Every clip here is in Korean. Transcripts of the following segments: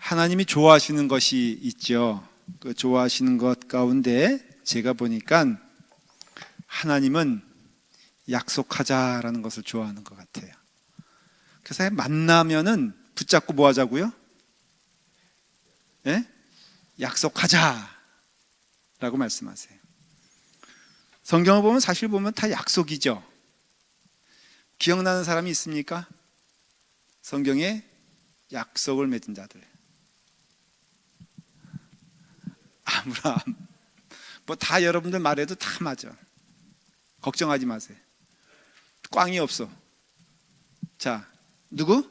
하나님이 좋아하시는 것이 있죠. 그 좋아하시는 것 가운데 제가 보니까 하나님은 약속하자라는 것을 좋아하는 것 같아요. 그래서 만나면은 붙잡고 뭐 하자고요? 예? 약속하자라고 말씀하세요. 성경을 보면 사실 보면 다 약속이죠. 기억나는 사람이 있습니까? 성경에 약속을 맺은 자들. 아브라함. 뭐 다 여러분들 말해도 다 맞아. 걱정하지 마세요. 꽝이 없어. 자, 누구?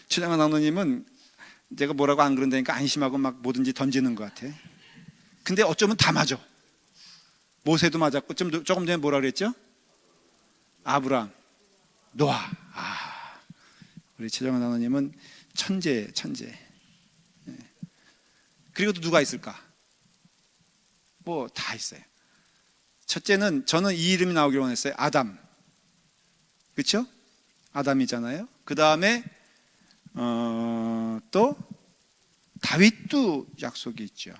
최장한 장로님은 제가 뭐라고 안 그런다니까 안심하고 막 뭐든지 던지는 것 같아. 근데 어쩌면 다 맞아. 모세도 맞았고, 조금 전에 뭐라 그랬죠? 아브라함, 노아. 우리 최정환 장로님은 천재. 그리고 또 누가 있을까? 뭐 다 있어요. 첫째는 저는 이 이름이 나오기를 원했어요. 아담. 그렇죠? 아담이잖아요. 그 다음에 또 다윗도 약속이 있죠.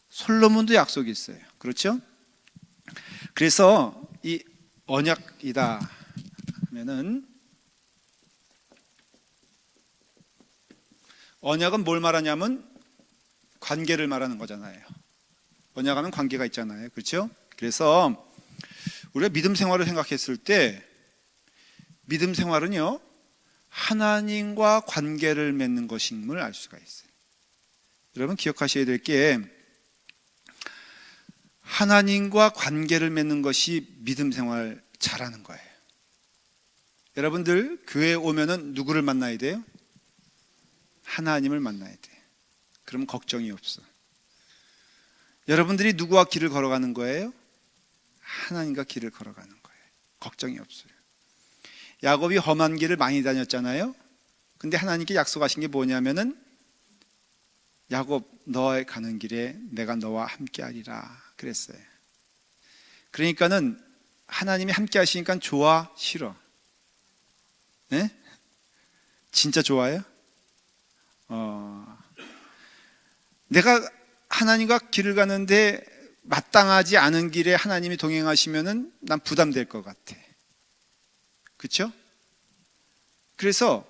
솔로몬도 약속이 있어요. 그렇죠? 그래서 이 언약이다 하면은, 언약은 뭘 말하냐면 관계를 말하는 거잖아요. 언약하면 관계가 있잖아요. 그렇죠? 그래서 우리가 믿음 생활을 생각했을 때 믿음 생활은요, 하나님과 관계를 맺는 것임을 알 수가 있어요. 여러분 기억하셔야 될 게, 하나님과 관계를 맺는 것이 믿음 생활 잘하는 거예요. 여러분들 교회에 오면은 누구를 만나야 돼요? 하나님을 만나야 돼. 그럼 걱정이 없어. 여러분들이 누구와 길을 걸어가는 거예요? 하나님과 길을 걸어가는 거예요. 걱정이 없어요. 야곱이 험한 길을 많이 다녔잖아요. 근데 하나님께 약속하신 게 뭐냐면은, 야곱 너의 가는 길에 내가 너와 함께 하리라 그랬어요. 그러니까는 하나님이 함께 하시니까 좋아, 싫어? 네? 진짜 좋아요? 내가 하나님과 길을 가는데 마땅하지 않은 길에 하나님이 동행하시면은 난 부담될 것 같아. 그렇죠? 그래서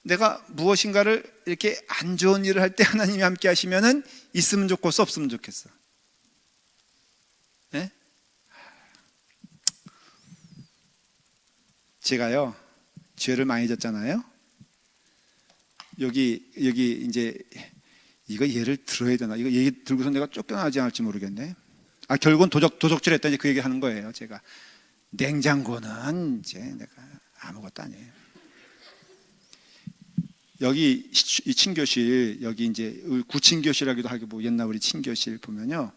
내가 무엇인가를 이렇게 안 좋은 일을 할 때 하나님이 함께 하시면은 있으면 좋겠어, 없으면 좋겠어? 네? 제가요 죄를 많이 졌잖아요. 여기 이제 이거 예를 들어야 되나? 이거 얘기 들고서 내가 쫓겨나지 않을지 모르겠네. 결국은 도적질 했다, 이제 그 얘기 하는 거예요. 제가 냉장고는 이제 내가 아무것도 아니에요. 여기 이 친교실, 여기 이제 구친교실하기도 하고, 뭐 옛날 우리 친교실 보면요,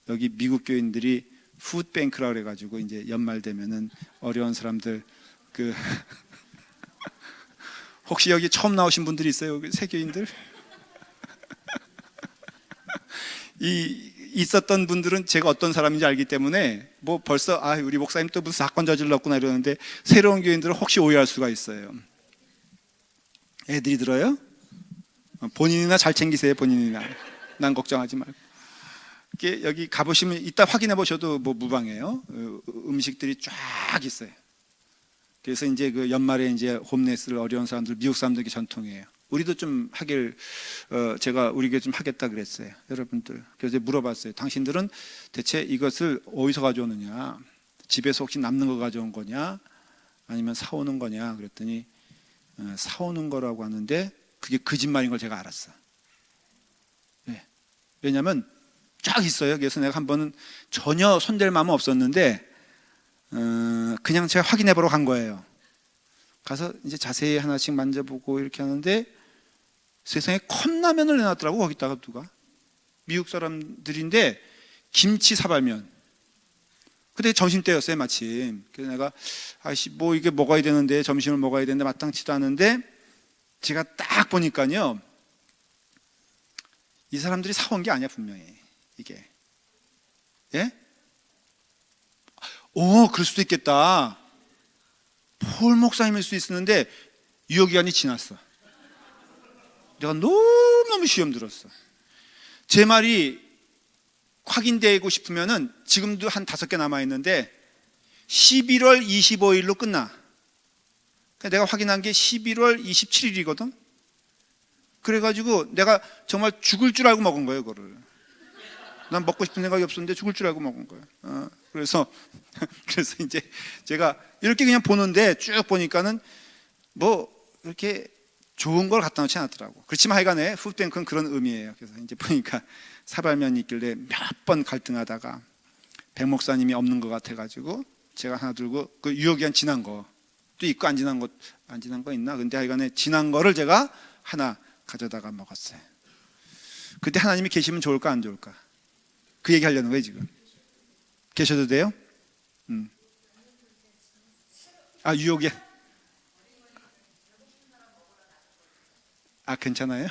여기 미국 교인들이 푸드뱅크라 그래가지고 이제 연말 되면은 어려운 사람들 혹시 여기 처음 나오신 분들이 있어요? 세교인들? 있었던 분들은 제가 어떤 사람인지 알기 때문에 뭐 벌써 우리 목사님 또 무슨 사건 저질렀구나 이러는데, 새로운 교인들은 혹시 오해할 수가 있어요. 애들이 들어요? 본인이나 잘 챙기세요. 본인이나. 난 걱정하지 말고. 여기 가보시면 이따 확인해 보셔도 뭐 무방해요. 음식들이 쫙 있어요. 그래서 이제 그 연말에 이제 홈레스를, 어려운 사람들, 미국 사람들에게 전통이에요. 우리도 좀 제가 우리 교회 좀 하겠다 그랬어요. 여러분들. 그래서 물어봤어요. 당신들은 대체 이것을 어디서 가져오느냐? 집에서 혹시 남는 거 가져온 거냐? 아니면 사오는 거냐? 그랬더니 사오는 거라고 하는데, 그게 거짓말인 걸 제가 알았어. 네. 왜냐하면 쫙 있어요. 그래서 내가 한 번은 전혀 손댈 마음은 없었는데 그냥 제가 확인해 보러 간 거예요. 가서 이제 자세히 하나씩 만져보고 이렇게 하는데, 세상에 컵라면을 내놨더라고. 거기다가 누가, 미국 사람들인데 김치 사발면. 그때 점심때였어요, 마침. 그래서 내가 뭐 이게 먹어야 되는데, 점심을 먹어야 되는데 마땅치도 않은데, 제가 딱 보니까요, 이 사람들이 사온 게 아니야, 분명히. 이게. 예? 그럴 수도 있겠다. 폴 목사님일 수 있었는데 유효기간이 지났어. 내가 너무너무 시험 들었어. 제 말이 확인되고 싶으면은 지금도 한 5개 남아있는데 11월 25일로 끝나. 내가 확인한 게 11월 27일이거든. 그래가지고 내가 정말 죽을 줄 알고 먹은 거예요, 그거를. 난 먹고 싶은 생각이 없었는데 죽을 줄 알고 먹은 거예요. 그래서 이제 제가 이렇게 그냥 보는데 쭉 보니까는 뭐 이렇게 좋은 걸 갖다 놓지 않았더라고. 그렇지만 하여간에 푸드뱅크는 그런 의미예요. 그래서 이제 보니까 사발면이 있길래 몇 번 갈등하다가 백 목사님이 없는 것 같아가지고 제가 하나 들고 그 유효기간 지난 거 또 있고 안 지난 거 있나? 근데 하여간에 지난 거를 제가 하나 가져다가 먹었어요. 그때 하나님이 계시면 좋을까 안 좋을까? 그 얘기 하려는 거예요 지금. 계셔도 돼요? 유효기간. 괜찮아요?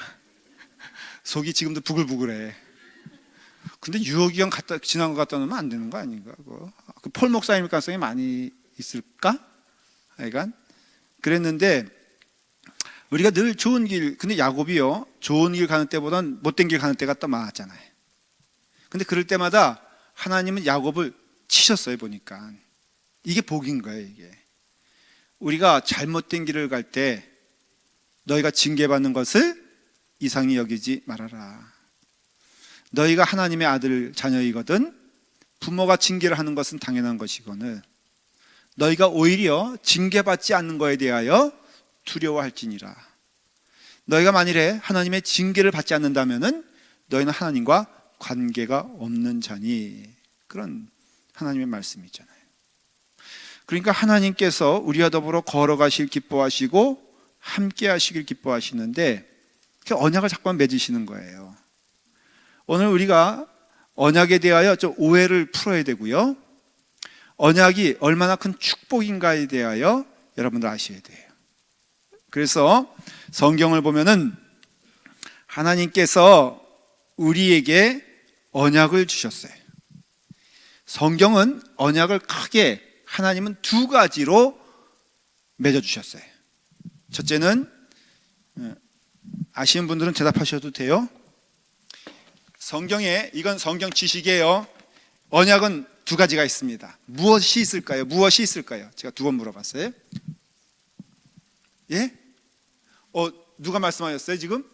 속이 지금도 부글부글해. 근데 유효기간 지난 거 갖다 놓으면 안 되는 거 아닌가? 그 폴 목사님일 가능성이 많이 있을까? 하여간 그랬는데 우리가 늘 좋은 길, 근데 야곱이요 좋은 길 가는 때보단 못된 길 가는 때가 더 많았잖아요. 근데 그럴 때마다 하나님은 야곱을 치셨어요. 보니까 이게 복인 거예요. 이게 우리가 잘못된 길을 갈 때 너희가 징계받는 것을 이상히 여기지 말아라. 너희가 하나님의 아들 자녀이거든 부모가 징계를 하는 것은 당연한 것이거늘 너희가 오히려 징계받지 않는 것에 대하여 두려워할지니라. 너희가 만일에 하나님의 징계를 받지 않는다면은 너희는 하나님과 관계가 없는 자니. 그런 하나님의 말씀이잖아요. 그러니까 하나님께서 우리와 더불어 걸어가실 기뻐하시고 함께 하시길 기뻐하시는데 그 언약을 자꾸만 맺으시는 거예요. 오늘 우리가 언약에 대하여 좀 오해를 풀어야 되고요. 언약이 얼마나 큰 축복인가에 대하여 여러분들 아셔야 돼요. 그래서 성경을 보면은 하나님께서 우리에게 언약을 주셨어요. 성경은 언약을 크게 하나님은 2가지로 맺어주셨어요. 첫째는 아시는 분들은 대답하셔도 돼요. 성경에 이건 성경 지식이에요. 언약은 2가지가 있습니다. 무엇이 있을까요? 무엇이 있을까요? 제가 2번 물어봤어요. 예? 누가 말씀하셨어요 지금?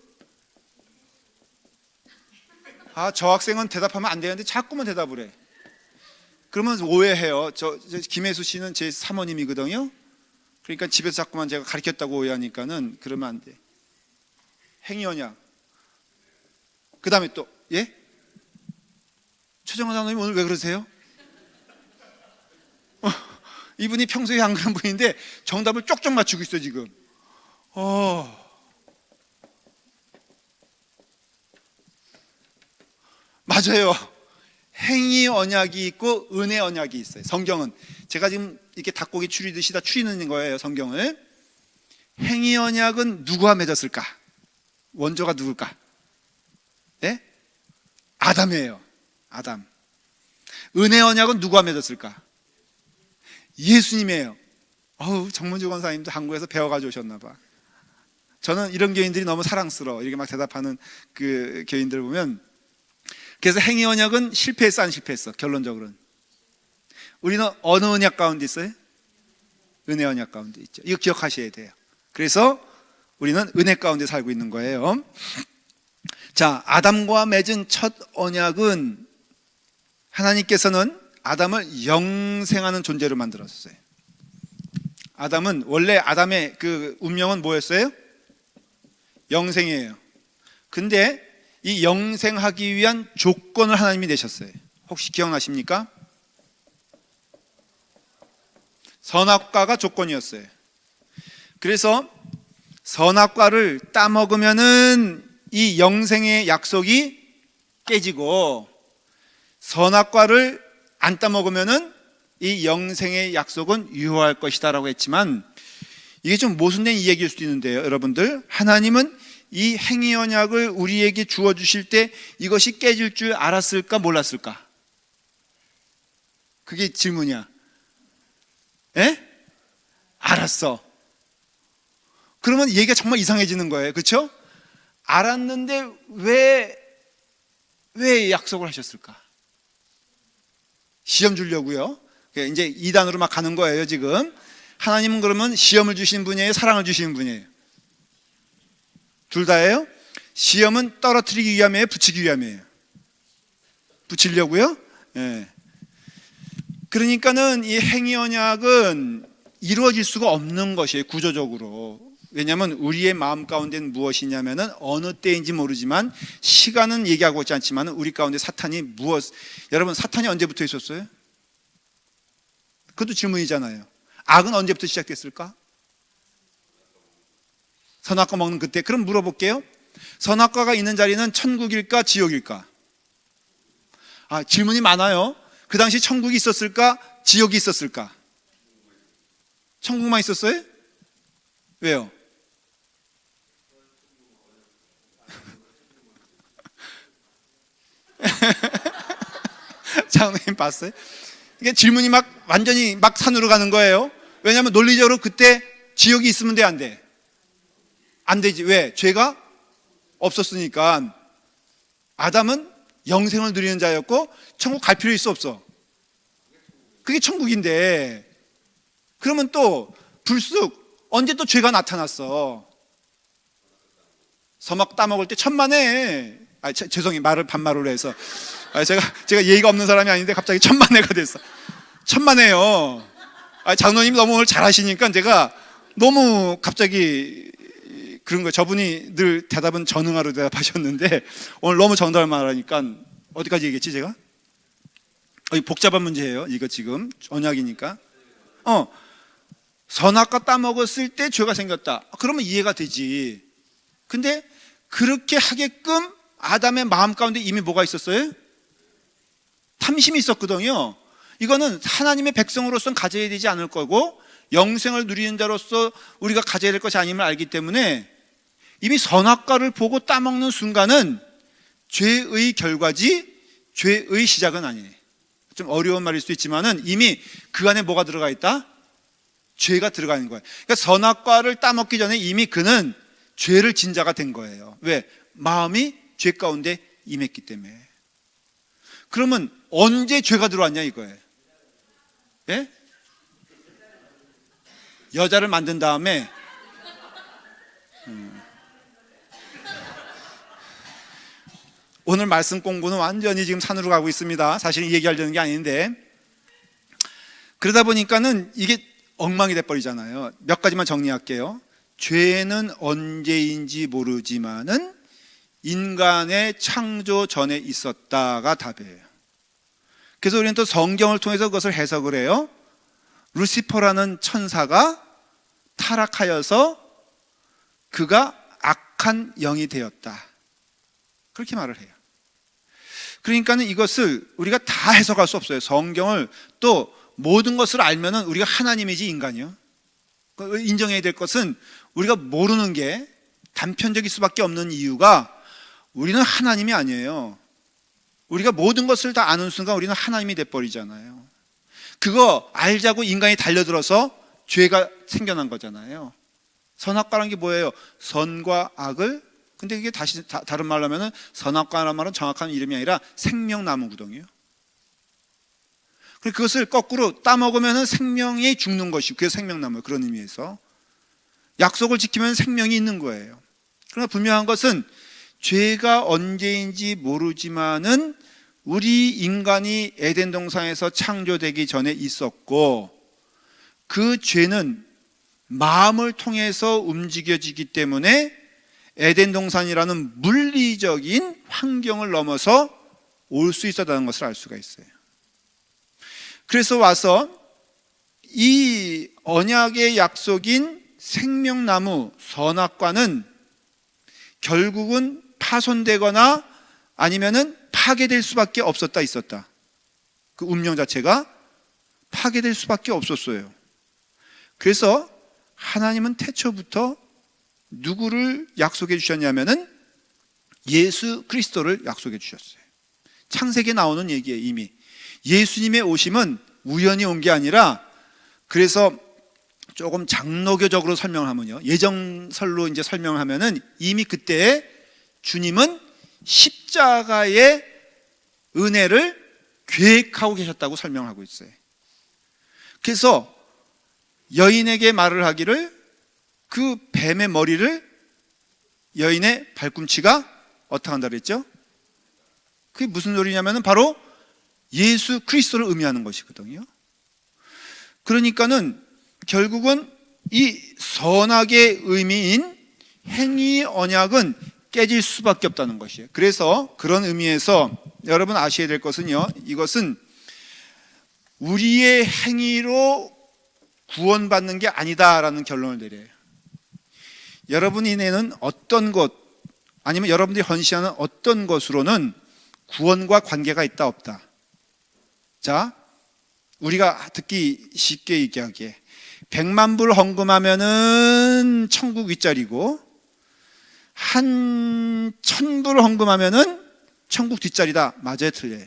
저 학생은 대답하면 안 되는데 자꾸만 대답을 해. 그러면 오해해요. 김혜수 씨는 제 사모님이거든요. 그러니까 집에서 자꾸만 제가 가르쳤다고 오해하니까는 그러면 안 돼. 행위언약. 그 다음에 또 예? 최정화 장로님 오늘 왜 그러세요? 이분이 평소에 안 그런 분인데 정답을 쪽쪽 맞추고 있어요 지금. 맞아요. 행위 언약이 있고 은혜 언약이 있어요. 성경은 제가 지금 이렇게 닭고기 추리듯이 다 추리는 거예요. 성경을. 행위 언약은 누구와 맺었을까? 원조가 누굴까? 예? 아담이에요. 아담. 은혜 언약은 누구와 맺었을까? 예수님이에요. 정문주 권사님도 한국에서 배워가지고 오셨나 봐. 저는 이런 교인들이 너무 사랑스러워. 이렇게 막 대답하는 그 교인들 보면. 그래서 행위 언약은 실패했어 안 실패했어? 결론적으로는 우리는 어느 언약 가운데 있어요? 은혜 언약 가운데 있죠. 이거 기억하셔야 돼요. 그래서 우리는 은혜 가운데 살고 있는 거예요. 자, 아담과 맺은 첫 언약은 하나님께서는 아담을 영생하는 존재로 만들었어요. 아담은 원래 아담의 그 운명은 뭐였어요? 영생이에요. 근데 이 영생하기 위한 조건을 하나님이 내셨어요. 혹시 기억나십니까? 선악과가 조건이었어요. 그래서 선악과를 따먹으면은 이 영생의 약속이 깨지고 선악과를 안 따먹으면은 이 영생의 약속은 유효할 것이다라고 했지만 이게 좀 모순된 이야기일 수도 있는데요. 여러분들, 하나님은 이 행위 언약을 우리에게 주어 주실 때 이것이 깨질 줄 알았을까 몰랐을까? 그게 질문이야. 예? 알았어. 그러면 얘기가 정말 이상해지는 거예요. 그렇죠? 알았는데 왜 약속을 하셨을까? 시험 주려고요. 이제 2단으로 막 가는 거예요, 지금. 하나님은 그러면 시험을 주신 분이에요, 사랑을 주시는 분이에요? 둘 다예요? 시험은 떨어뜨리기 위함이에요, 붙이기 위함이에요? 붙이려고요? 예. 그러니까는 이 행위 언약은 이루어질 수가 없는 것이에요, 구조적으로. 왜냐하면 우리의 마음 가운데는 무엇이냐면은 어느 때인지 모르지만 시간은 얘기하고 있지 않지만 우리 가운데 사탄이 여러분, 사탄이 언제부터 있었어요? 그것도 질문이잖아요. 악은 언제부터 시작됐을까? 선악과 먹는 그때. 그럼 물어볼게요. 선악과가 있는 자리는 천국일까 지옥일까? 질문이 많아요. 그 당시 천국이 있었을까 지옥이 있었을까? 천국만 있었어요? 왜요? 장로님 봤어요? 이게 질문이 완전히 산으로 가는 거예요. 왜냐하면 논리적으로 그때 지옥이 있으면 돼, 안 돼? 안 되지. 왜? 죄가 없었으니까. 아담은 영생을 누리는 자였고 천국 갈 필요 있어, 없어? 그게 천국인데, 그러면 또 불쑥 언제 또 죄가 나타났어? 서막 따먹을 때 천만에, 죄송해요, 말을 반말로 해서. 제가 예의가 없는 사람이 아닌데 갑자기 천만에가 됐어. 천만에요. 장로님 너무 오늘 잘하시니까 제가 너무 갑자기 그런 거. 저분이 늘 대답은 전응하로 대답하셨는데 오늘 너무 정답을 말하니까 어디까지 얘기했지 제가? 복잡한 문제예요. 이거 지금 언약이니까. 선악과 따먹었을 때 죄가 생겼다. 그러면 이해가 되지. 근데 그렇게 하게끔 아담의 마음 가운데 이미 뭐가 있었어요? 탐심이 있었거든요. 이거는 하나님의 백성으로서는 가져야 되지 않을 거고 영생을 누리는 자로서 우리가 가져야 될 것이 아님을 알기 때문에 이미 선악과를 보고 따먹는 순간은 죄의 결과지 죄의 시작은 아니에요. 좀 어려운 말일 수 있지만은 이미 그 안에 뭐가 들어가 있다? 죄가 들어가 있는 거예요. 그러니까 선악과를 따먹기 전에 이미 그는 죄를 진 자가 된 거예요. 왜? 마음이 죄 가운데 임했기 때문에. 그러면 언제 죄가 들어왔냐 이거예요. 예? 여자를 만든 다음에 오늘 말씀 공부는 완전히 지금 산으로 가고 있습니다. 사실 얘기하려는 게 아닌데, 그러다 보니까는 이게 엉망이 돼버리잖아요. 몇 가지만 정리할게요. 죄는 언제인지 모르지만은 인간의 창조 전에 있었다가 답이에요. 그래서 우리는 또 성경을 통해서 그것을 해석을 해요. 루시퍼라는 천사가 타락하여서 그가 악한 영이 되었다. 그렇게 말을 해요. 그러니까는 이것을 우리가 다 해석할 수 없어요. 성경을 또 모든 것을 알면은 우리가 하나님이지 인간이요. 인정해야 될 것은 우리가 모르는 게 단편적일 수밖에 없는 이유가 우리는 하나님이 아니에요. 우리가 모든 것을 다 아는 순간 우리는 하나님이 돼버리잖아요. 그거 알자고 인간이 달려들어서 죄가 생겨난 거잖아요. 선악과라는 게 뭐예요? 선과 악을, 근데 이게 다시 다른 말로 하면은 선악과라는 말은 정확한 이름이 아니라 생명나무거든요. 그것을 거꾸로 따먹으면 생명이 죽는 것이고, 그게 생명나무, 그런 의미에서 약속을 지키면 생명이 있는 거예요. 그러나 분명한 것은 죄가 언제인지 모르지만은 우리 인간이 에덴 동산에서 창조되기 전에 있었고, 그 죄는 마음을 통해서 움직여지기 때문에 에덴 동산이라는 물리적인 환경을 넘어서 올 수 있었다는 것을 알 수가 있어요. 그래서 와서 이 언약의 약속인 생명나무 선악과는 결국은 파손되거나 아니면은 파괴될 수밖에 없었다, 있었다. 그 운명 자체가 파괴될 수밖에 없었어요. 그래서 하나님은 태초부터 누구를 약속해 주셨냐면은 예수 그리스도를 약속해 주셨어요. 창세기에 나오는 얘기예요. 이미 예수님의 오심은 우연히 온 게 아니라, 그래서 조금 장로교적으로 설명하면요, 예정설로 이제 설명하면은 이미 그때 주님은 십자가의 은혜를 계획하고 계셨다고 설명하고 있어요. 그래서 여인에게 말을 하기를 그 뱀의 머리를 여인의 발꿈치가 어떻게 한다 그랬죠? 그게 무슨 소리냐면은 바로 예수 그리스도를 의미하는 것이거든요. 그러니까는 결국은 이 선악의 의미인 행위 언약은 깨질 수밖에 없다는 것이에요. 그래서 그런 의미에서 여러분 아셔야 될 것은요, 이것은 우리의 행위로 구원받는 게 아니다라는 결론을 내려요. 여러분이 내는 어떤 것, 아니면 여러분들이 헌신하는 어떤 것으로는 구원과 관계가 있다 없다. 자, 우리가 듣기 쉽게 얘기하기에 100만 불 헌금하면은 천국 윗자리고 한 1000불 헌금하면은 천국 뒷자리다. 맞아요, 틀려요?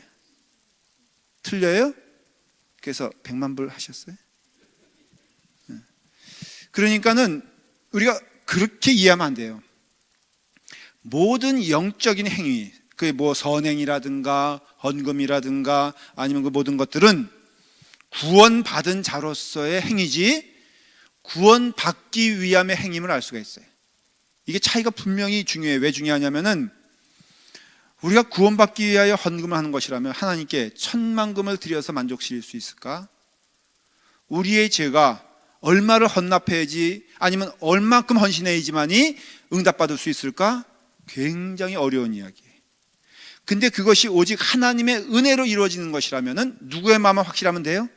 틀려요? 그래서 100만 불 하셨어요? 그러니까는 우리가 그렇게 이해하면 안 돼요. 모든 영적인 행위, 그게 뭐 선행이라든가 헌금이라든가 아니면 그 모든 것들은 구원받은 자로서의 행위지 구원받기 위함의 행임을 알 수가 있어요. 이게 차이가 분명히 중요해요. 왜 중요하냐면은 우리가 구원받기 위하여 헌금을 하는 것이라면 하나님께 1000만금을 드려서 만족시킬 수 있을까? 우리의 죄가 얼마를 헌납해야지, 아니면 얼마큼 헌신해야지만이 응답받을 수 있을까? 굉장히 어려운 이야기예요. 근데 그것이 오직 하나님의 은혜로 이루어지는 것이라면 누구의 마음만 확실하면 돼요?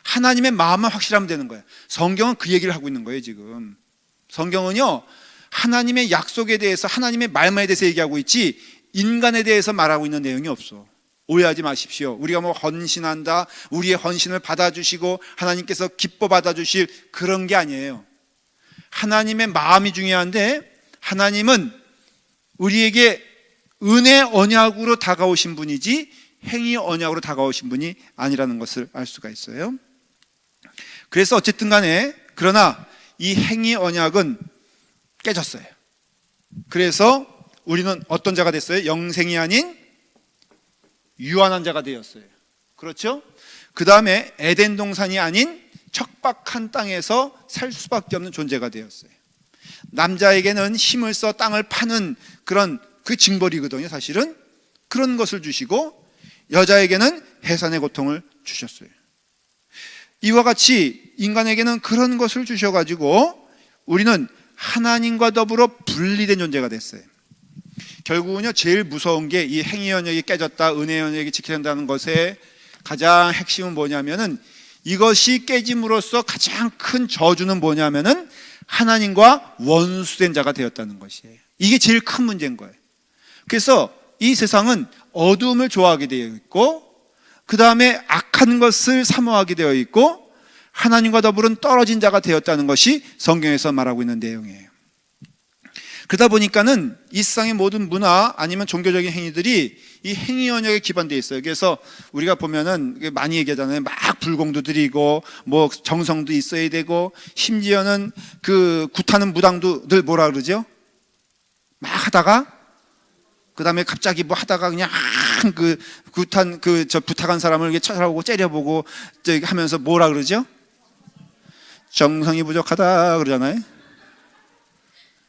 하나님의 마음만 확실하면 되는 거예요. 성경은 그 얘기를 하고 있는 거예요. 지금 성경은요, 하나님의 약속에 대해서, 하나님의 말씀에 대해서 얘기하고 있지 인간에 대해서 말하고 있는 내용이 없어. 오해하지 마십시오. 우리가 뭐 헌신한다, 우리의 헌신을 받아주시고 하나님께서 기뻐 받아주실 그런 게 아니에요. 하나님의 마음이 중요한데, 하나님은 우리에게 은혜 언약으로 다가오신 분이지 행위 언약으로 다가오신 분이 아니라는 것을 알 수가 있어요. 그래서 어쨌든 간에, 그러나 이 행위 언약은 깨졌어요. 그래서 우리는 어떤 자가 됐어요? 영생이 아닌 유한한 자가 되었어요. 그렇죠? 그 다음에 에덴 동산이 아닌 척박한 땅에서 살 수밖에 없는 존재가 되었어요. 남자에게는 힘을 써 땅을 파는 그런 그 징벌이거든요. 사실은 그런 것을 주시고, 여자에게는 해산의 고통을 주셨어요. 이와 같이 인간에게는 그런 것을 주셔가지고 우리는 하나님과 더불어 분리된 존재가 됐어요. 결국은요, 제일 무서운 게 이 행위 언약이 깨졌다, 은혜 언약이 지켜진다는 것의 가장 핵심은 뭐냐면은, 이것이 깨짐으로써 가장 큰 저주는 뭐냐면은 하나님과 원수된 자가 되었다는 것이에요. 이게 제일 큰 문제인 거예요. 그래서 이 세상은 어두움을 좋아하게 되어 있고, 그 다음에 악한 것을 사모하게 되어 있고, 하나님과 더불어 떨어진 자가 되었다는 것이 성경에서 말하고 있는 내용이에요. 그러다 보니까는 이 세상의 모든 문화 아니면 종교적인 행위들이 이 행위 언약에 기반되어 있어요. 그래서 우리가 보면은 많이 얘기하잖아요. 막 불공도 드리고 뭐 정성도 있어야 되고, 심지어는 그 굿하는 무당도 늘 뭐라 그러죠? 막 하다가 그 다음에 갑자기 뭐 하다가 그냥 그 굿한 그 저 부탁한 사람을 이렇게 쳐다보고 째려보고 저기 하면서 뭐라 그러죠? 정성이 부족하다 그러잖아요.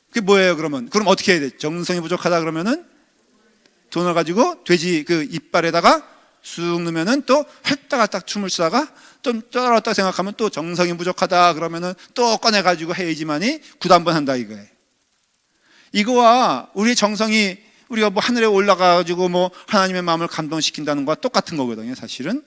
그게 뭐예요? 그럼 어떻게 해야 돼? 정성이 부족하다 그러면은 돈을 가지고 돼지 그 이빨에다가 쑥 넣으면은 또 헐떡헐떡 춤을 추다가 좀 떨어졌다 생각하면 또 정성이 부족하다 그러면은 또 꺼내가지고 해야지만이 굿 한 번 한다 이거예요. 이거와 우리의 정성이, 우리가 뭐 하늘에 올라가가지고 뭐 하나님의 마음을 감동시킨다는 거와 똑같은 거거든요, 사실은.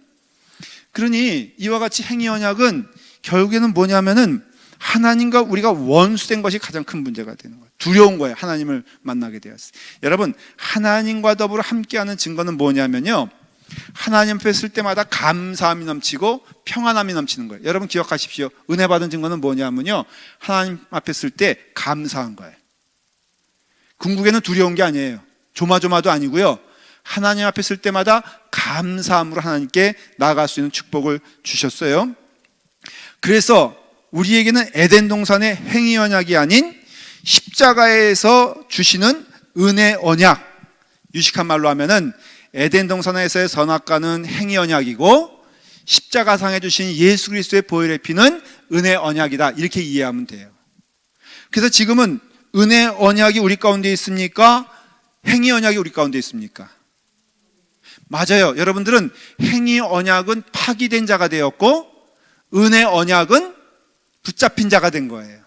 그러니 이와 같이 행위 언약은 결국에는 뭐냐면은 하나님과 우리가 원수된 것이 가장 큰 문제가 되는 거예요. 두려운 거예요. 하나님을 만나게 되었어요. 여러분, 하나님과 더불어 함께하는 증거는 뭐냐면요, 하나님 앞에 설 때마다 감사함이 넘치고 평안함이 넘치는 거예요. 여러분 기억하십시오. 은혜 받은 증거는 뭐냐면요, 하나님 앞에 설 때 감사한 거예요. 궁극에는 두려운 게 아니에요. 조마조마도 아니고요, 하나님 앞에 설 때마다 감사함으로 하나님께 나아갈 수 있는 축복을 주셨어요. 그래서 우리에게는 에덴 동산의 행위 언약이 아닌 십자가에서 주시는 은혜 언약, 유식한 말로 하면은 에덴 동산에서의 선악과는 행위 언약이고 십자가상에 주신 예수 그리스도의 보혈의 피는 은혜 언약이다, 이렇게 이해하면 돼요. 그래서 지금은 은혜 언약이 우리 가운데 있습니까? 행위 언약이 우리 가운데 있습니까? 맞아요. 여러분들은 행위 언약은 파기된 자가 되었고 은혜 언약은 붙잡힌 자가 된 거예요.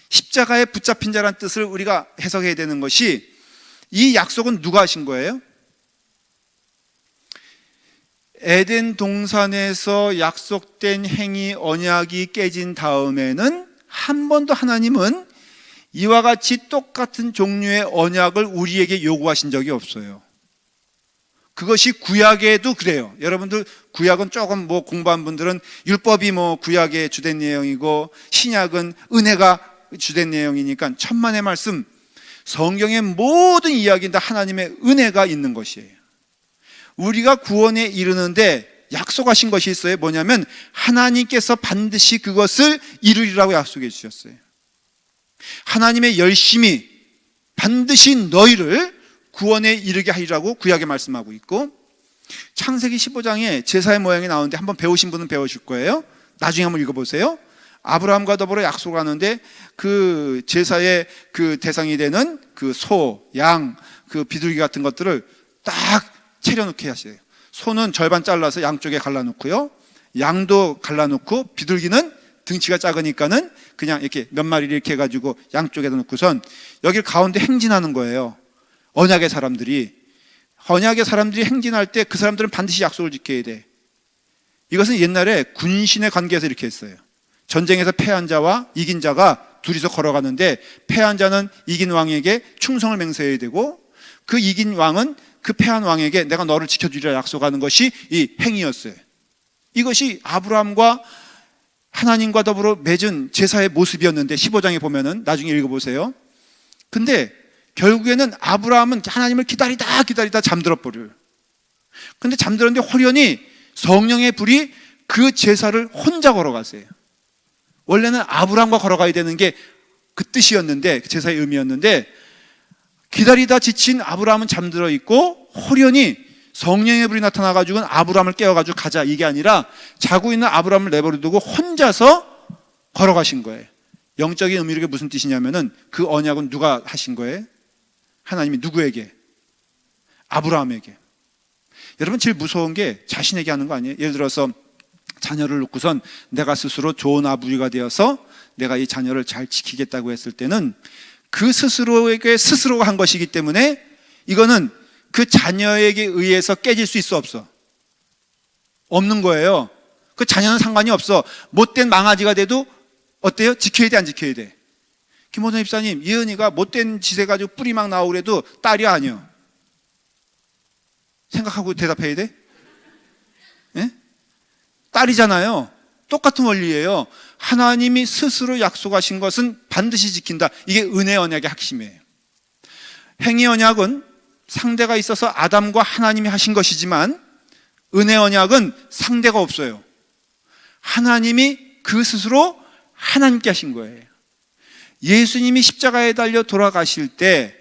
십자가에 붙잡힌 자란 뜻을 우리가 해석해야 되는 것이, 이 약속은 누가 하신 거예요? 에덴 동산에서 약속된 행위 언약이 깨진 다음에는 한 번도 하나님은 이와 같이 똑같은 종류의 언약을 우리에게 요구하신 적이 없어요. 그것이 구약에도 그래요. 여러분들 구약은 조금 공부한 분들은 율법이 구약의 주된 내용이고 신약은 은혜가 주된 내용이니까 천만의 말씀, 성경의 모든 이야기는 다 하나님의 은혜가 있는 것이에요. 우리가 구원에 이르는데 약속하신 것이 있어요. 뭐냐면 하나님께서 반드시 그것을 이루리라고 약속해 주셨어요. 하나님의 열심히 반드시 너희를 구원에 이르게 하리라고 구약에 말씀하고 있고, 창세기 15장에 제사의 모양이 나오는데 한번 배우신 분은 배우실 거예요. 나중에 한번 읽어보세요. 아브라함과 더불어 약속하는데 그 제사의 그 대상이 되는 그 소, 양, 그 비둘기 같은 것들을 딱 차려놓게 하세요. 소는 절반 잘라서 양쪽에 갈라놓고요, 양도 갈라놓고, 비둘기는 등치가 작으니까는 그냥 이렇게 몇 마리를 이렇게 해가지고 양쪽에다 놓고선 여기를 가운데 행진하는 거예요. 언약의 사람들이 행진할 때 그 사람들은 반드시 약속을 지켜야 돼. 이것은 옛날에 군신의 관계에서 이렇게 했어요. 전쟁에서 패한 자와 이긴 자가 둘이서 걸어가는데, 패한 자는 이긴 왕에게 충성을 맹세해야 되고, 그 이긴 왕은 그 패한 왕에게 내가 너를 지켜주리라 약속하는 것이 이 행위였어요. 이것이 아브라함과 하나님과 더불어 맺은 제사의 모습이었는데 15장에 보면은, 나중에 읽어보세요. 근데 결국에는 아브라함은 하나님을 기다리다 잠들어 버려요. 근데 잠들었는데 호련히 성령의 불이 그 제사를 혼자 걸어가세요. 원래는 아브라함과 걸어가야 되는 게 그 뜻이었는데, 그 제사의 의미였는데, 기다리다 지친 아브라함은 잠들어 있고 호련히 성령의 불이 나타나가지고 아브라함을 깨워가지고 가자, 이게 아니라 자고 있는 아브라함을 내버려두고 혼자서 걸어가신 거예요. 영적인 의미로 무슨 뜻이냐면은 그 언약은 누가 하신 거예요? 하나님이 누구에게? 아브라함에게. 여러분, 제일 무서운 게 자신에게 하는 거 아니에요? 예를 들어서 자녀를 놓고선 내가 스스로 좋은 아버지가 되어서 내가 이 자녀를 잘 지키겠다고 했을 때는 그 스스로에게 스스로가 한 것이기 때문에 이거는 그 자녀에게 의해서 깨질 수 있어 없어? 없는 거예요. 그 자녀는 상관이 없어. 못된 망아지가 돼도 어때요? 지켜야 돼, 안 지켜야 돼? 김호선 집사님, 예은이가 못된 짓 해가지고 뿌리 막 나오고 그래도 딸이 아니요. 생각하고 대답해야 돼? 예? 딸이잖아요. 똑같은 원리예요. 하나님이 스스로 약속하신 것은 반드시 지킨다. 이게 은혜 언약의 핵심이에요. 행위 언약은 상대가 있어서 아담과 하나님이 하신 것이지만, 은혜 언약은 상대가 없어요. 하나님이 그 스스로 하나님께 하신 거예요. 예수님이 십자가에 달려 돌아가실 때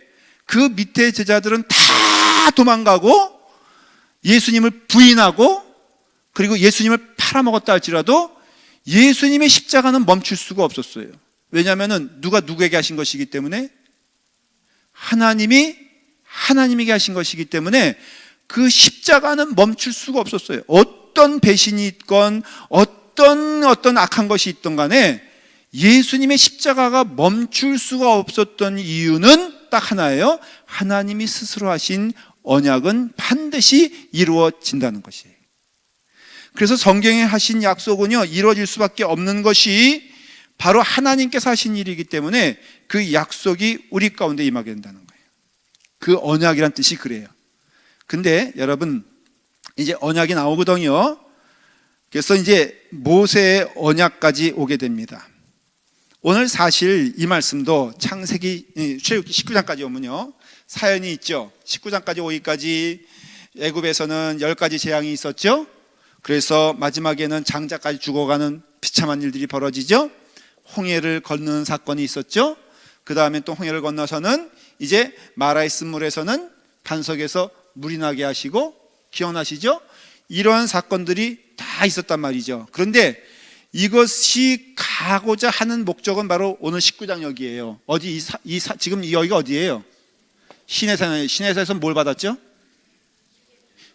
그 밑에 제자들은 다 도망가고 예수님을 부인하고 그리고 예수님을 팔아먹었다 할지라도 예수님의 십자가는 멈출 수가 없었어요. 왜냐하면 누가 누구에게 하신 것이기 때문에, 하나님이 하나님에게 하신 것이기 때문에 그 십자가는 멈출 수가 없었어요. 어떤 배신이 있건 어떤 악한 것이 있던 간에 예수님의 십자가가 멈출 수가 없었던 이유는 딱 하나예요. 하나님이 스스로 하신 언약은 반드시 이루어진다는 것이에요. 그래서 성경에 하신 약속은요, 이루어질 수밖에 없는 것이 바로 하나님께서 하신 일이기 때문에 그 약속이 우리 가운데 임하게 된다는 거예요. 그 언약이란 뜻이 그래요. 근데 여러분, 이제 언약이 나오거든요. 그래서 이제 모세의 언약까지 오게 됩니다. 오늘 사실 이 말씀도 창세기 출애굽기 19장까지 오면요, 사연이 있죠. 19장까지 오기까지 애굽에서는 10가지 재앙이 있었죠. 그래서 마지막에는 장자까지 죽어가는 비참한 일들이 벌어지죠. 홍해를 건너는 사건이 있었죠. 그 다음에 또 홍해를 건너서는 이제 마라의 쓴물에서는 반석에서 물이 나게 하시고, 기억나시죠? 이러한 사건들이 다 있었단 말이죠. 그런데 이것이 가고자 하는 목적은 바로 오늘 19장 여기에요. 어디 지금 여기가 어디예요? 시내산에서 뭘 받았죠?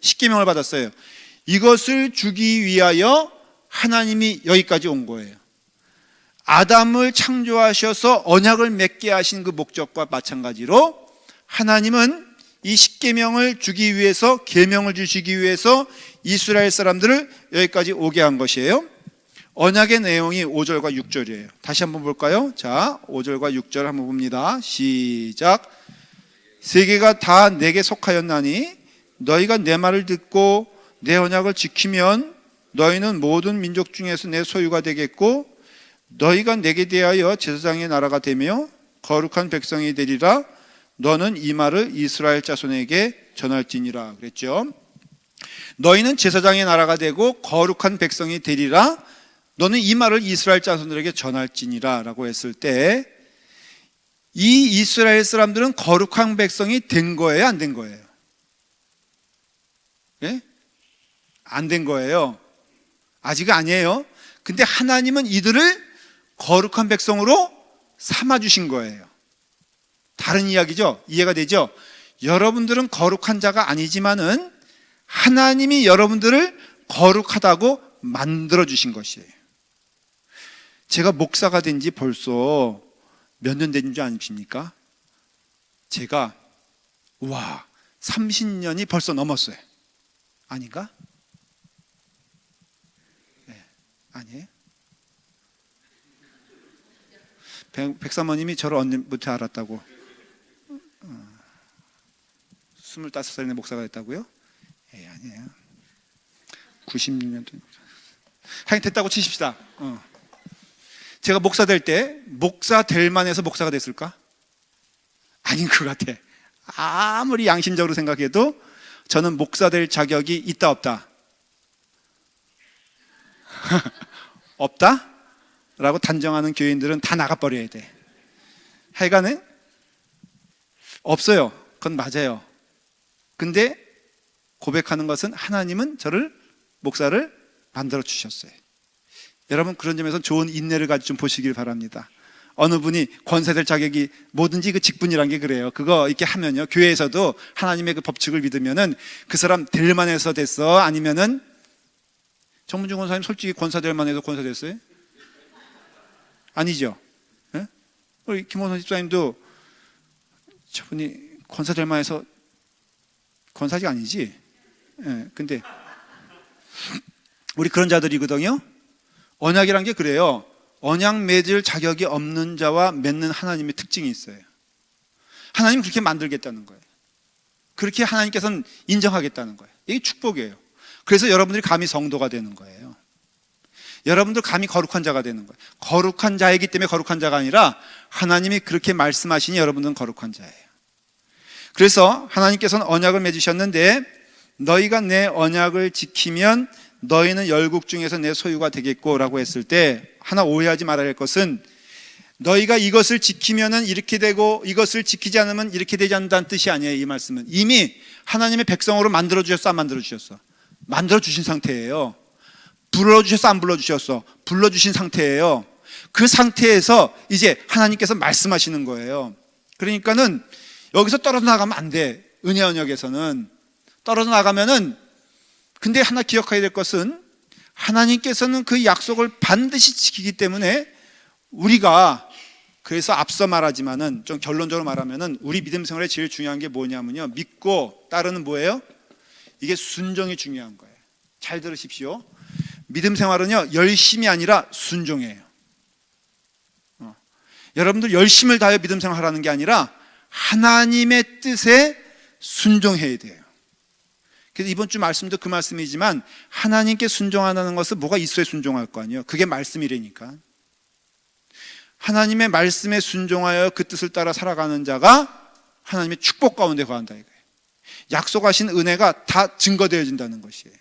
십계명을 받았어요. 이것을 주기 위하여 하나님이 여기까지 온 거예요. 아담을 창조하셔서 언약을 맺게 하신 그 목적과 마찬가지로 하나님은 이 십계명을 주기 위해서, 계명을 주시기 위해서 이스라엘 사람들을 여기까지 오게 한 것이에요. 언약의 내용이 5절과 6절이에요. 다시 한번 볼까요? 자, 5절과 6절 한번 봅니다. 시작. 세계가 다 내게 속하였나니 너희가 내 말을 듣고 내 언약을 지키면 너희는 모든 민족 중에서 내 소유가 되겠고, 너희가 내게 대하여 제사장의 나라가 되며 거룩한 백성이 되리라. 너는 이 말을 이스라엘 자손에게 전할지니라. 그랬죠. 너희는 제사장의 나라가 되고 거룩한 백성이 되리라. 너는 이 말을 이스라엘 자손들에게 전할지니라 라고 했을 때, 이 이스라엘 사람들은 거룩한 백성이 된 거예요, 안 된 거예요? 예? 안 된 거예요. 아직 아니에요. 근데 하나님은 이들을 거룩한 백성으로 삼아주신 거예요. 다른 이야기죠? 이해가 되죠? 여러분들은 거룩한 자가 아니지만은 하나님이 여러분들을 거룩하다고 만들어주신 것이에요. 제가 목사가 된 지 벌써 몇 년 된 줄 아십니까? 제가 30년이 벌써 넘었어요. 아닌가? 네, 아니에요? 백사모님이 저를 언제부터 알았다고? 25살에 목사가 됐다고요? 예, 아니에요. 96년 하긴 됐다고 치십시다. 제가 목사 될 때 목사 될 만해서 목사가 됐을까? 아닌 것 같아. 아무리 양심적으로 생각해도 저는 목사 될 자격이 있다 없다? 없다? 라고 단정하는 교인들은 다 나가버려야 돼. 하여간에 없어요. 그건 맞아요. 근데 고백하는 것은 하나님은 저를, 목사를 만들어 주셨어요. 여러분, 그런 점에서 좋은 인내를 가지고 좀 보시길 바랍니다. 어느 분이 권사될 자격이, 뭐든지 그 직분이란 게 그래요. 그거 이렇게 하면요, 교회에서도 하나님의 그 법칙을 믿으면은 그 사람 될 만해서 됐어? 아니면은 정문중 권사님 솔직히 권사 될 만해서 권사 됐어요? 아니죠. 예? 우리 김원선 집사님도 저분이 권사 될 만해서 권사직 아니지? 예, 근데 우리 그런 자들이거든요. 언약이란 게 그래요. 언약 맺을 자격이 없는 자와 맺는 하나님의 특징이 있어요. 하나님 그렇게 만들겠다는 거예요. 그렇게 하나님께서는 인정하겠다는 거예요. 이게 축복이에요. 그래서 여러분들이 감히 성도가 되는 거예요. 여러분들 감히 거룩한 자가 되는 거예요. 거룩한 자이기 때문에 거룩한 자가 아니라 하나님이 그렇게 말씀하시니 여러분들은 거룩한 자예요. 그래서 하나님께서는 언약을 맺으셨는데, 너희가 내 언약을 지키면 너희는 열국 중에서 내 소유가 되겠고 라고 했을 때, 하나 오해하지 말아야 할 것은, 너희가 이것을 지키면은 이렇게 되고 이것을 지키지 않으면 이렇게 되지 않는다는 뜻이 아니에요. 이 말씀은 이미 하나님의 백성으로 만들어주셨어, 안 만들어주셨어? 만들어주신 상태예요. 불러주셨어, 안 불러주셨어? 불러주신 상태예요. 그 상태에서 이제 하나님께서 말씀하시는 거예요. 그러니까는 여기서 떨어져 나가면 안 돼. 은혜 언약에서는 떨어져 나가면은, 근데 하나 기억해야 될 것은 하나님께서는 그 약속을 반드시 지키기 때문에, 우리가, 그래서 앞서 말하지만은 좀 결론적으로 말하면은 우리 믿음 생활에 제일 중요한 게 뭐냐면요, 믿고 따르는 뭐예요? 이게 순종이 중요한 거예요. 잘 들으십시오. 믿음 생활은요, 열심이 아니라 순종이에요. 여러분들 열심을 다해 믿음 생활하는 게 아니라 하나님의 뜻에 순종해야 돼요. 그래서 이번 주 말씀도 그 말씀이지만, 하나님께 순종하는 것은 뭐가 있어야 순종할 거 아니에요. 그게 말씀이라니까. 하나님의 말씀에 순종하여 그 뜻을 따라 살아가는 자가 하나님의 축복 가운데 거한다 이거예요. 약속하신 은혜가 다 증거되어진다는 것이에요.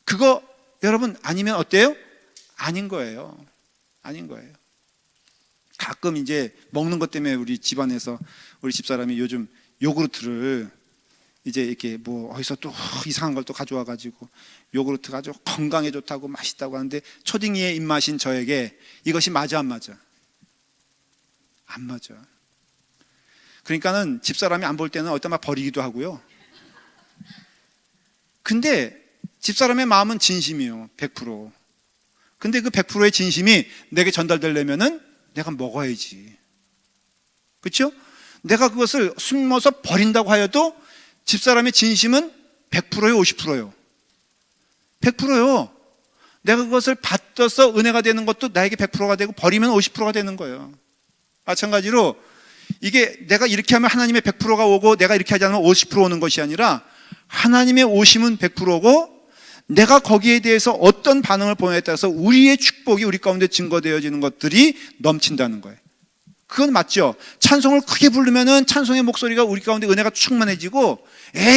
그거 여러분 아니면 어때요? 아닌 거예요. 아닌 거예요. 가끔 이제 먹는 것 때문에 우리 집안에서 우리 집사람이 요즘 요구르트를 이제 이렇게 뭐 어디서 또 이상한 걸 또 가져와 가지고 요구르트가 아주 건강에 좋다고 맛있다고 하는데 초딩이의 입맛인 저에게 이것이 맞아 안 맞아? 안 맞아. 그러니까는 집사람이 안 볼 때는 어떤 막 버리기도 하고요. 근데 집사람의 마음은 진심이에요. 100%. 근데 그 100%의 진심이 내게 전달되려면은 내가 먹어야지. 그렇죠? 내가 그것을 숨어서 버린다고 하여도 집사람의 진심은 100%요, 50%요? 100%요. 내가 그것을 받아서 은혜가 되는 것도 나에게 100%가 되고 버리면 50%가 되는 거예요. 마찬가지로 이게 내가 이렇게 하면 하나님의 100%가 오고 내가 이렇게 하지 않으면 50% 오는 것이 아니라 하나님의 오심은 100%고 내가 거기에 대해서 어떤 반응을 보내에 따라서 우리의 축복이 우리 가운데 증거되어지는 것들이 넘친다는 거예요. 그건 맞죠? 찬송을 크게 부르면은 찬송의 목소리가 우리 가운데 은혜가 충만해지고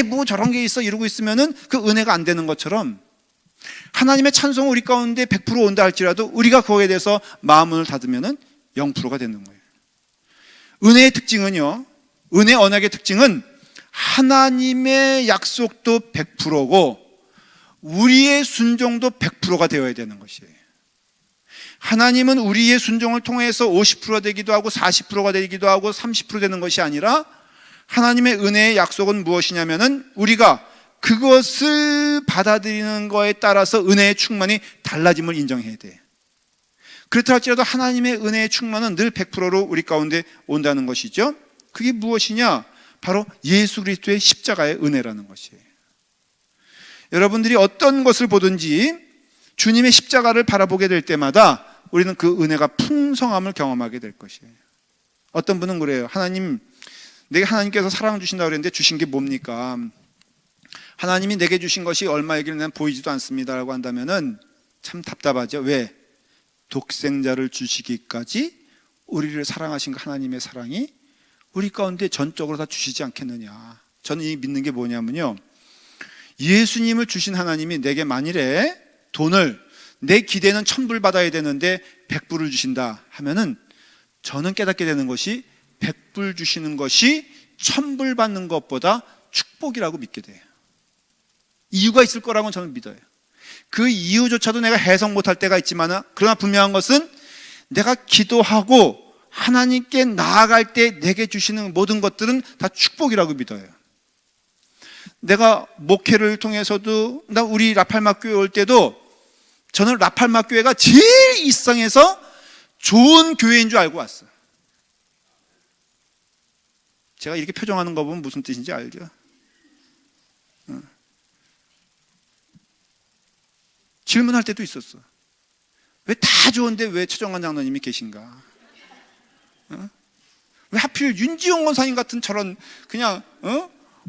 뭐 저런 게 있어 이러고 있으면은 그 은혜가 안 되는 것처럼 하나님의 찬송은 우리 가운데 100% 온다 할지라도 우리가 거기에 대해서 마음을 닫으면은 0%가 되는 거예요. 은혜의 특징은요, 은혜 언약의 특징은 하나님의 약속도 100%고 우리의 순종도 100%가 되어야 되는 것이에요. 하나님은 우리의 순종을 통해서 50%가 되기도 하고 40%가 되기도 하고 30% 되는 것이 아니라 하나님의 은혜의 약속은 무엇이냐면은 우리가 그것을 받아들이는 거에 따라서 은혜의 충만이 달라짐을 인정해야 돼. 그렇다 할지라도 하나님의 은혜의 충만은 늘 100%로 우리 가운데 온다는 것이죠. 그게 무엇이냐? 바로 예수 그리스도의 십자가의 은혜라는 것이에요. 여러분들이 어떤 것을 보든지 주님의 십자가를 바라보게 될 때마다 우리는 그 은혜가 풍성함을 경험하게 될 것이에요. 어떤 분은 그래요. 하나님, 내게 하나님께서 사랑을 주신다고 그랬는데 주신 게 뭡니까? 하나님이 내게 주신 것이 얼마이길래 난 보이지도 않습니다라고 한다면은 참 답답하죠. 왜? 독생자를 주시기까지 우리를 사랑하신 하나님의 사랑이 우리 가운데 전적으로 다 주시지 않겠느냐. 저는 이 믿는 게 뭐냐면요, 예수님을 주신 하나님이 내게 만일에 돈을 내 기대는 1000불 받아야 되는데 100불을 주신다 하면은 저는 깨닫게 되는 것이 100불 주시는 것이 1000불 받는 것보다 축복이라고 믿게 돼요. 이유가 있을 거라고 저는 믿어요. 그 이유조차도 내가 해석 못할 때가 있지만 그러나 분명한 것은 내가 기도하고 하나님께 나아갈 때 내게 주시는 모든 것들은 다 축복이라고 믿어요. 내가 목회를 통해서도 나 우리 라팔마 교회 올 때도 저는 라팔마 교회가 제일 이성에서 좋은 교회인 줄 알고 왔어요. 제가 이렇게 표정하는 거 보면 무슨 뜻인지 알죠? 질문할 때도 있었어. 왜 다 좋은데 왜 최정환 장로님이 계신가? 왜 하필 윤지용 원사님 같은 저런 그냥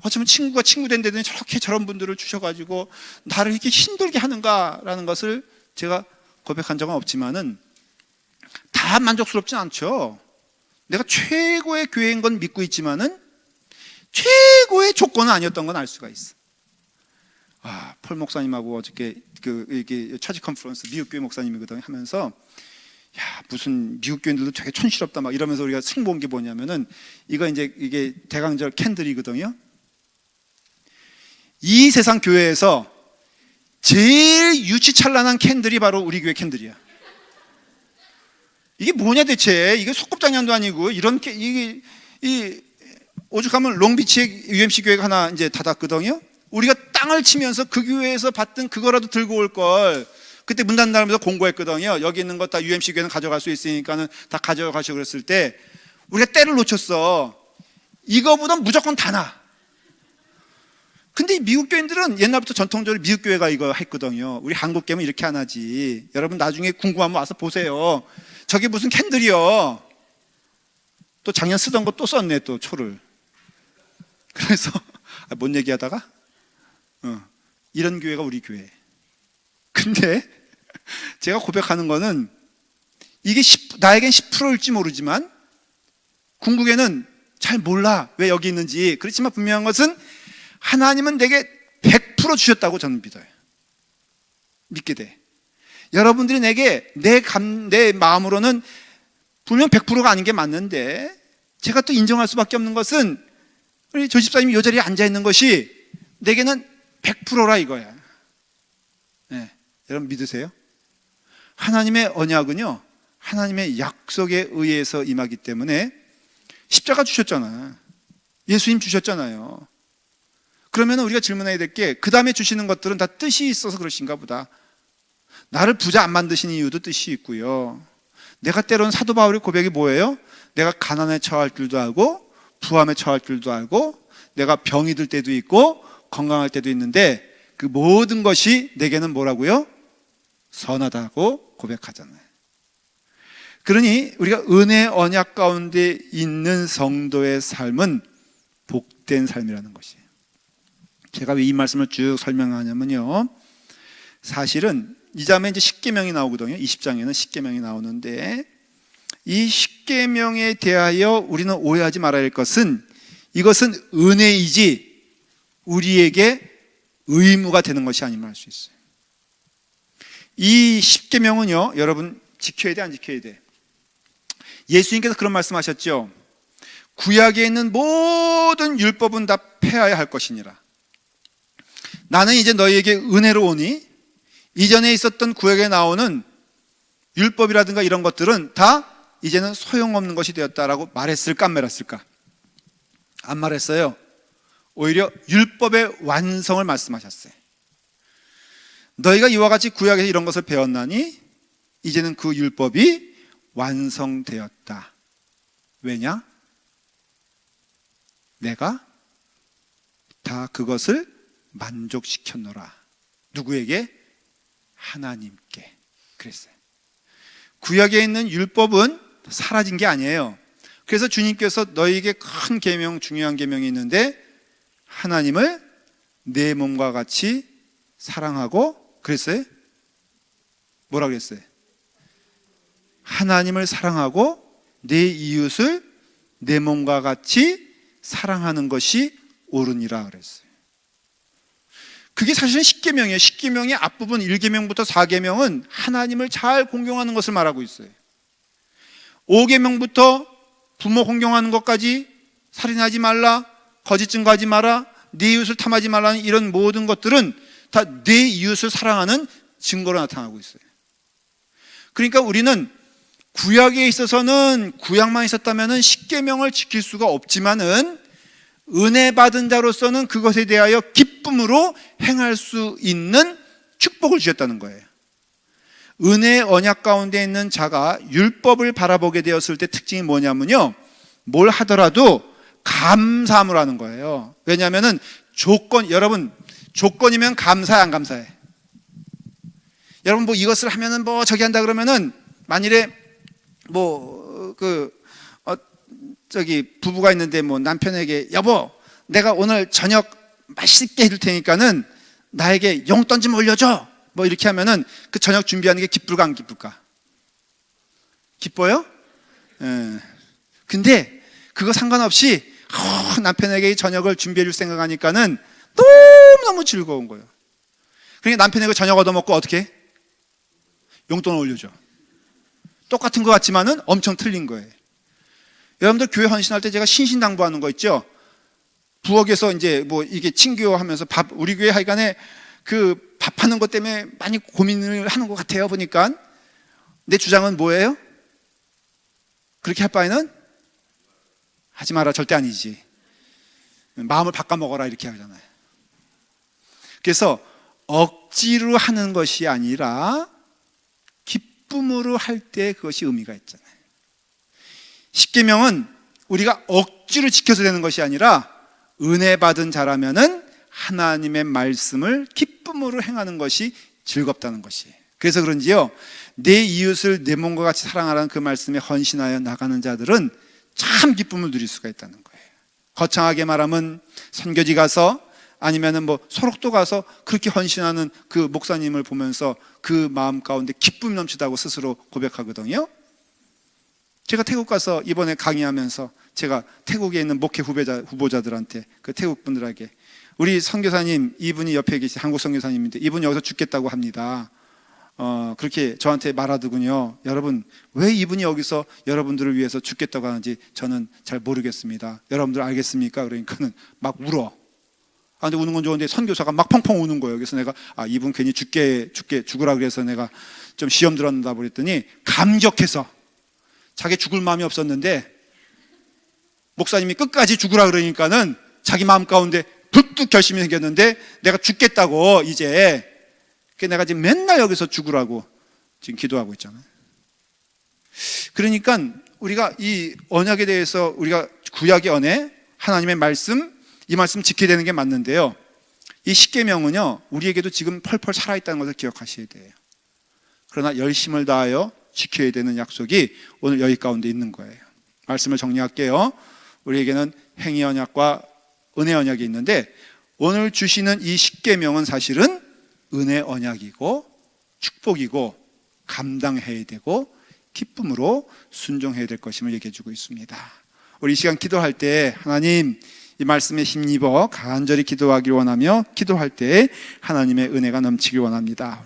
어쩌면 친구가 친구 된다더니 저렇게 저런 분들을 주셔가지고 나를 이렇게 힘들게 하는가라는 것을 제가 고백한 적은 없지만은 다 만족스럽진 않죠. 내가 최고의 교회인 건 믿고 있지만은 최고의 조건은 아니었던 건 알 수가 있어. 폴 목사님하고 어저께 이게 처지 컨퍼런스 미국 교회 목사님이거든요 하면서 무슨 미국 교인들도 되게 촌스럽다 막 이러면서 우리가 승부한 게 뭐냐면은 이게 대강절 캔들이거든요. 이 세상 교회에서 제일 유치찬란한 캔들이 바로 우리 교회 캔들이야. 이게 뭐냐 대체? 이게 소꿉장난도 아니고 이런 이게 오죽하면 롱비치에 UMC 교회가 하나 이제 닫았거든요. 우리가 땅을 치면서 그 교회에서 받던 그거라도 들고 올 걸. 그때 문 닫는다면서 공고했거든요. 여기 있는 것 다 UMC 교회는 가져갈 수 있으니까는 다 가져가시고 그랬을 때 우리가 때를 놓쳤어. 이거보다 무조건 다 나. 근데 미국 교인들은 옛날부터 전통적으로 미국 교회가 이거 했거든요. 우리 한국 교회는 이렇게 안 하지. 여러분 나중에 궁금하면 와서 보세요. 저게 무슨 캔들이요. 또 작년 쓰던 거 또 썼네 또 초를. 그래서 뭔 얘기하다가 이런 교회가 우리 교회. 근데 제가 고백하는 거는 이게 나에겐 10%일지 모르지만 궁극에는 잘 몰라 왜 여기 있는지. 그렇지만 분명한 것은 하나님은 내게 100% 주셨다고 저는 믿어요. 믿게 돼. 여러분들이 내게 내 마음으로는 분명 100%가 아닌 게 맞는데, 제가 또 인정할 수밖에 없는 것은 우리 조 집사님이 이 자리에 앉아 있는 것이 내게는 100%라 이거야. 네, 여러분 믿으세요? 하나님의 언약은요, 하나님의 약속에 의해서 임하기 때문에 십자가 주셨잖아. 예수님 주셨잖아요. 그러면 우리가 질문해야 될 게, 그 다음에 주시는 것들은 다 뜻이 있어서 그러신가 보다. 나를 부자 안 만드신 이유도 뜻이 있고요. 내가 때로는 사도 바울의 고백이 뭐예요? 내가 가난에 처할 줄도 알고 부함에 처할 줄도 알고 내가 병이 들 때도 있고 건강할 때도 있는데 그 모든 것이 내게는 뭐라고요? 선하다고 고백하잖아요. 그러니 우리가 은혜 언약 가운데 있는 성도의 삶은 복된 삶이라는 것이에요. 제가 왜 이 말씀을 쭉 설명하냐면요, 사실은 이 다음에 이제 십계명이 나오거든요. 20장에는 십계명이 나오는데, 이 십계명에 대하여 우리는 오해하지 말아야 할 것은, 이것은 은혜이지 우리에게 의무가 되는 것이 아님을 알 수 있어요. 이 십계명은요, 여러분 지켜야 돼, 안 지켜야 돼? 예수님께서 그런 말씀하셨죠. 구약에 있는 모든 율법은 다 폐하여야 할 것이니라. 나는 이제 너희에게 은혜로 오니 이전에 있었던 구약에 나오는 율법이라든가 이런 것들은 다 이제는 소용없는 것이 되었다라고 말했을까 안 말했을까? 안 말했어요. 오히려 율법의 완성을 말씀하셨어요. 너희가 이와 같이 구약에서 이런 것을 배웠나니 이제는 그 율법이 완성되었다. 왜냐? 내가 다 그것을 만족시켰노라. 누구에게? 하나님께. 그랬어요. 구약에 있는 율법은 사라진 게 아니에요. 그래서 주님께서 너희에게 큰 계명, 중요한 계명이 있는데, 하나님을 내 몸과 같이 사랑하고, 그랬어요? 뭐라 그랬어요? 하나님을 사랑하고 내 이웃을 내 몸과 같이 사랑하는 것이 옳으니라 그랬어요. 그게 사실은 십계명이에요. 십계명의 앞부분 1계명부터 4계명은 하나님을 잘 공경하는 것을 말하고 있어요. 5계명부터 부모 공경하는 것까지, 살인하지 말라, 거짓 증거하지 마라, 네 이웃을 탐하지 말라는 이런 모든 것들은 다 내 이웃을 사랑하는 증거로 나타나고 있어요. 그러니까 우리는 구약에 있어서는, 구약만 있었다면 십계명을 지킬 수가 없지만은 은혜 받은 자로서는 그것에 대하여 기쁨으로 행할 수 있는 축복을 주셨다는 거예요. 은혜의 언약 가운데 있는 자가 율법을 바라보게 되었을 때 특징이 뭐냐면요, 뭘 하더라도 감사함을 하는 거예요. 왜냐하면 여러분 조건이면 감사해 안 감사해? 여러분 뭐 이것을 하면은 뭐 저기 한다 그러면은, 만일에 부부가 있는데 뭐 남편에게 여보 내가 오늘 저녁 맛있게 해줄 테니까는 나에게 용돈 좀 올려줘 뭐 이렇게 하면은 그 저녁 준비하는 게 기쁠까 안 기쁠까? 기뻐요? 예. 근데 그거 상관없이 남편에게 저녁을 준비해 줄 생각하니까는 너무너무 즐거운 거예요. 그러니까 남편에게 저녁 얻어먹고 어떻게 해? 용돈을 올려줘. 똑같은 것 같지만은 엄청 틀린 거예요. 여러분들 교회 헌신할 때 제가 신신당부하는 거 있죠? 부엌에서 이제 뭐 이게 친교하면서 우리 교회 하여간에 그 밥하는 것 때문에 많이 고민을 하는 것 같아요. 보니까 내 주장은 뭐예요? 그렇게 할 바에는 하지 마라. 절대 아니지. 마음을 바꿔 먹어라 이렇게 하잖아요. 그래서 억지로 하는 것이 아니라 기쁨으로 할 때 그것이 의미가 있잖아요. 십계명은 우리가 억지로 지켜서 되는 것이 아니라 은혜 받은 자라면은 하나님의 말씀을 기쁨으로 행하는 것이 즐겁다는 것이에요. 그래서 그런지요, 내 이웃을 내 몸과 같이 사랑하라는 그 말씀에 헌신하여 나가는 자들은 참 기쁨을 누릴 수가 있다는 거예요. 거창하게 말하면 선교지 가서, 아니면은 뭐 소록도 가서 그렇게 헌신하는 그 목사님을 보면서 그 마음 가운데 기쁨이 넘치다고 스스로 고백하거든요. 제가 태국 가서 이번에 강의하면서 제가 태국에 있는 목회 후보자들한테, 그 태국 분들에게, 우리 선교사님 이분이 옆에 계신 한국 선교사님인데 이분이 여기서 죽겠다고 합니다. 그렇게 저한테 말하더군요. 여러분, 왜 이분이 여기서 여러분들을 위해서 죽겠다고 하는지 저는 잘 모르겠습니다. 여러분들 알겠습니까? 그러니까는 막 울어. 근데 우는 건 좋은데 선교사가 막 펑펑 우는 거예요. 그래서 내가 이분 괜히 죽으라 그래서 내가 좀 시험 들었나 그랬더니 감격해서 자기 죽을 마음이 없었는데 목사님이 끝까지 죽으라 그러니까는 자기 마음 가운데 불뚝 결심이 생겼는데 내가 죽겠다고 이제 내가 지금 맨날 여기서 죽으라고 지금 기도하고 있잖아요. 그러니까 우리가 이 언약에 대해서 우리가 구약의 언약, 하나님의 말씀, 이 말씀 지켜야 되는 게 맞는데요. 이 십계명은요, 우리에게도 지금 펄펄 살아있다는 것을 기억하셔야 돼요. 그러나 열심을 다하여 지켜야 되는 약속이 오늘 여기 가운데 있는 거예요. 말씀을 정리할게요. 우리에게는 행위 언약과 은혜 언약이 있는데 오늘 주시는 이 십계명은 사실은 은혜 언약이고 축복이고 감당해야 되고 기쁨으로 순종해야 될 것임을 얘기해 주고 있습니다. 우리 이 시간 기도할 때 하나님 이 말씀에 힘입어 간절히 기도하길 원하며 기도할 때 하나님의 은혜가 넘치길 원합니다.